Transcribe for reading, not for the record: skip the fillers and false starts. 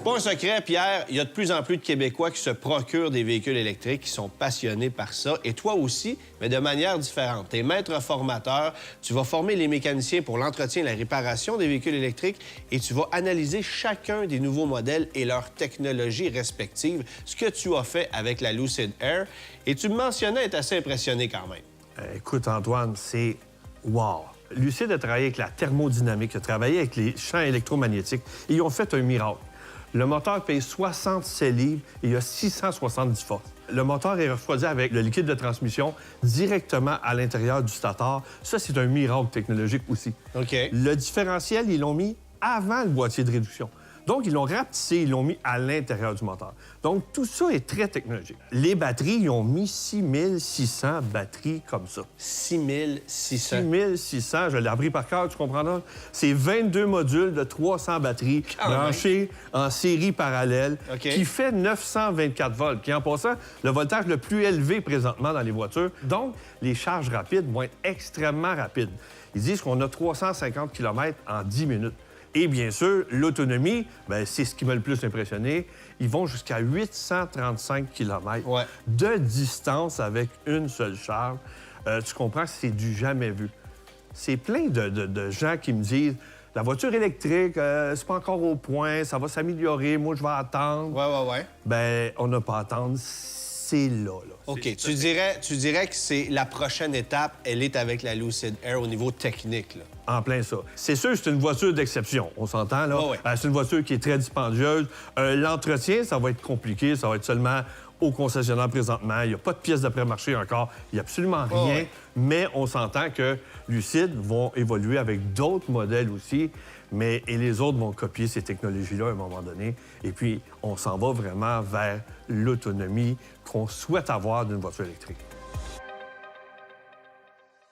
C'est pas un secret, Pierre, il y a de plus en plus de Québécois qui se procurent des véhicules électriques, qui sont passionnés par ça. Et toi aussi, mais de manière différente. Tu es maître formateur, tu vas former les mécaniciens pour l'entretien et la réparation des véhicules électriques et tu vas analyser chacun des nouveaux modèles et leurs technologies respectives, ce que tu as fait avec la Lucid Air. Et tu me mentionnais être assez impressionné quand même. Écoute, Antoine, c'est wow! Lucid a travaillé avec la thermodynamique, a travaillé avec les champs électromagnétiques et ils ont fait un miracle. Le moteur pèse 67 livres et il y a 670 forces. Le moteur est refroidi avec le liquide de transmission directement à l'intérieur du stator. Ça, c'est un miracle technologique aussi. OK. Le différentiel, ils l'ont mis avant le boîtier de réduction. Donc, ils l'ont rapetissé, ils l'ont mis à l'intérieur du moteur. Donc, tout ça est très technologique. Les batteries, ils ont mis 6600 batteries comme ça. 6600. 6600, je l'ai appris par cœur, tu comprendras? C'est 22 modules de 300 batteries branchées en série parallèle qui fait 924 volts, qui est en passant le voltage le plus élevé présentement dans les voitures. Donc, les charges rapides vont être extrêmement rapides. Ils disent qu'on a 350 km en 10 minutes. Et bien sûr, l'autonomie, c'est ce qui m'a le plus impressionné. Ils vont jusqu'à 835 km de distance avec une seule charge. Tu comprends, c'est du jamais vu. C'est plein de gens qui me disent « La voiture électrique, c'est pas encore au point, ça va s'améliorer, moi, je vais attendre. » Bien, on n'a pas à attendre. C'est là. OK. Tu dirais que c'est la prochaine étape, elle est avec la Lucid Air au niveau technique, là. En plein ça. C'est sûr, c'est une voiture d'exception. On s'entend, là? C'est une voiture qui est très dispendieuse. L'entretien, ça va être compliqué. Ça va être seulement au concessionnaire présentement. Il n'y a pas de pièces d'après-marché encore. Il n'y a absolument rien. Mais on s'entend que Lucid vont évoluer avec d'autres modèles aussi. Et les autres vont copier ces technologies-là à un moment donné. Et puis, on s'en va vraiment vers l'autonomie qu'on souhaite avoir d'une voiture électrique.